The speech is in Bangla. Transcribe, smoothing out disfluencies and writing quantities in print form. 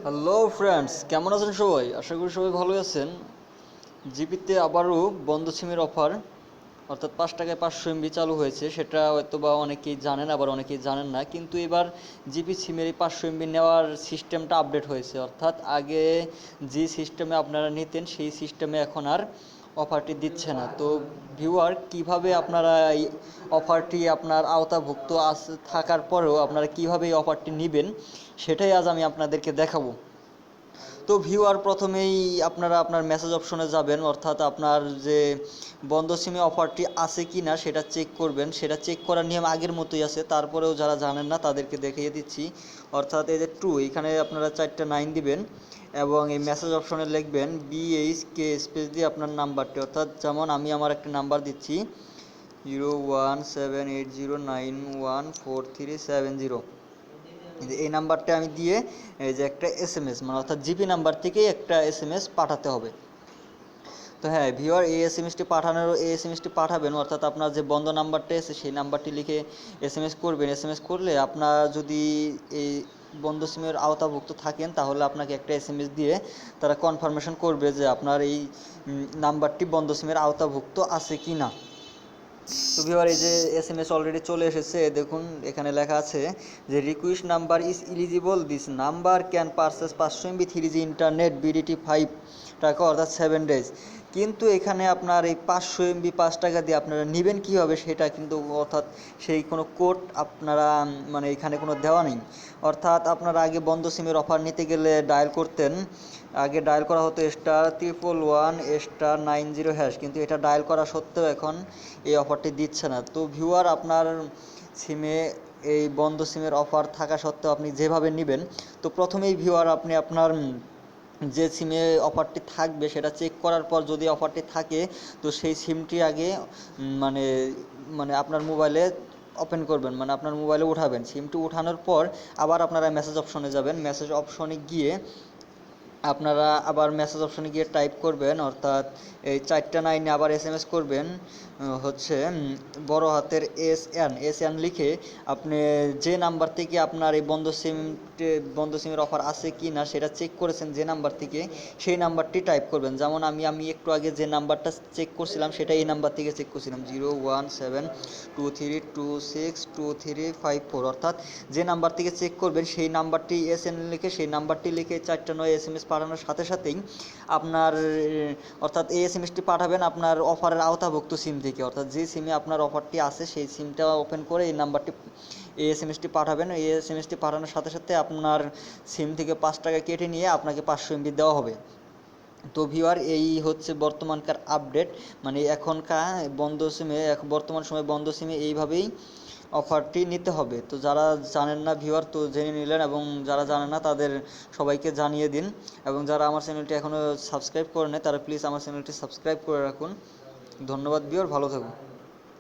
হ্যালো ফ্রেন্ডস, কেমন আছেন সবাই? আশা করি সবাই ভালো আছেন। জিপিতে আবারও বন্ধ সিমের অফার অর্থাৎ 5 টাকায় 500 MB চালু হয়েছে। সেটা হয়তো বা অনেকেই জানেন, আবার অনেকেই জানেন না। কিন্তু এবার জিপি সিমের এই 500 MB নেওয়ার সিস্টেমটা আপডেট হয়েছে। অর্থাৎ আগে যে সিস্টেমে আপনারা নিতেন সেই সিস্টেমে এখন আর অফারটি দিচ্ছে না। তো ভিউয়ার, কিভাবে আপনারা এই অফারটি আপনার আওতাভুক্ত থাকার পরেও আপনারা কিভাবে এই অফারটি নেবেন সেটাই আজ আমি আপনাদেরকে দেখাবো। তো ভিউয়ার, প্রথমেই আপনারা আপনার মেসেজ অপশনে যাবেন, অর্থাৎ আপনার যে বন্ধ সিমে অফারটি আছে কি না সেটা চেক করবেন। সেটা চেক করার নিয়ম আগের মতোই আছে, তারপরেও যারা জানেন না তাদেরকে দেখিয়ে দিচ্ছি। অর্থাৎ এই যে টু, এখানে আপনারা 4টা 9 দিবেন এবং এই মেসেজ অপশনে লিখবেন BHK স্পেস দিয়ে আপনার নাম্বারটি, অর্থাৎ যেমন আমি আমার একটা নাম্বার দিচ্ছি 0178091437। এই নাম্বারটা আমি দিয়ে এই যে একটা SMS, মানে অর্থাৎ জিপি নাম্বার থেকেই একটা SMS পাঠাতে হবে। তো হ্যাঁ ভিউয়ার, এই এসএমএসটি পাঠাবেন, অর্থাৎ আপনার যে বন্ধ নাম্বারটা আছে সেই নাম্বারটি লিখে SMS করবেন। SMS করলে আপনার যদি এই বন্ধ সিমের আওতাভুক্ত থাকেন তাহলে আপনাকে একটা SMS দিয়ে তারা কনফার্মেশন করবে যে আপনার এই নাম্বারটি বন্ধ সিমের আওতাভুক্ত আছে কি না। তো ভিউয়ার, এই যে SMS অলরেডি চলে এসেছে, দেখুন এখানে লেখা আছে যে request number is eligible, this number can purchase 500 MB 3G internet BDT 5 টাকা অর্থাৎ 7 ডেজ। কিন্তু এখানে আপনার এই 500 MB 5 টাকা দিয়ে আপনারা নেবেন কীভাবে সেটা কিন্তু, অর্থাৎ সেই কোনো কোড আপনারা মানে এখানে কোনো দেওয়া নেই। অর্থাৎ আপনারা আগে বন্ধ সিমের অফার নিতে গেলে ডায়াল করতেন, আগে ডায়াল করা হতো *111*90#, কিন্তু এটা ডায়াল করা সত্ত্বেও এখন এই অফারটি দিচ্ছে না। তো ভিউয়ার, আপনার সিমে এই বন্ধ সিমের অফার থাকা সত্ত্বেও আপনি যেভাবে নেবেন, তো প্রথমেই ভিউয়ার আপনি আপনার যে সিমে অফারটি থাকবে সেটা চেক করার পর যদি অফারটি থাকে তো সেই সিমটি আগে মানে মানে আপনার মোবাইলে ওপেন করবেন, মানে আপনার মোবাইলে উঠাবেন। সিমটি উঠানোর পর আবার আপনারা মেসেজ অপশনে যাবেন। মেসেজ অপশনে গিয়ে আপনারা আবার মেসেজ অপশনে গিয়ে টাইপ করবেন, অর্থাৎ এই 4টা 9 আবার SMS করবেন হচ্ছে বড় হাতের SN লিখে আপনি যে নাম্বার থেকে আপনার এই বন্ধ সিমের অফার আছে কি না সেটা চেক করেছেন, যে নাম্বার থেকে সেই নাম্বারটি টাইপ করবেন। যেমন আমি একটু আগে যে নাম্বারটা চেক করছিলাম সেটা এই নাম্বার থেকে চেক করছিলাম 0172326235 অর্থাৎ যে নাম্বার থেকে চেক করবেন সেই নাম্বারটি SN লিখে সেই নাম্বারটি লিখে 4টা 9 SMS পাঠানোর সাথে সাথেই আপনার অর্থাৎ এই SMSটি পাঠাবেন আপনার অফারের আওতাভুক্ত সিম থেকে, অর্থাৎ যে সিমে আপনার অফারটি আছে সেই সিমটা ওপেন করে এই SMSটি পাঠাবেন। এই SMSটি পাঠানোর সাথে সাথে আপনার সিম থেকে 5 টাকা কেটে নিয়ে আপনাকে 500 MB দেওয়া হবে। তো ভিউয়ার, এই হচ্ছে বর্তমানকার আপডেট, মানে এখনকার বর্তমান সময়ে বন্ধ সিমে এইভাবেই অফারটি নিতে হবে। তো যারা জানেন না ভিউয়ার, তো জেনে নিলেন, এবং যারা জানেন না তাদের সবাইকে জানিয়ে দিন। এবং যারা আমার চ্যানেলটি এখনও সাবস্ক্রাইব করে নেয় তারা প্লিজ আমার চ্যানেলটি সাবস্ক্রাইব করে রাখুন। ধন্যবাদ ভিউয়ার, ভালো থাকুন।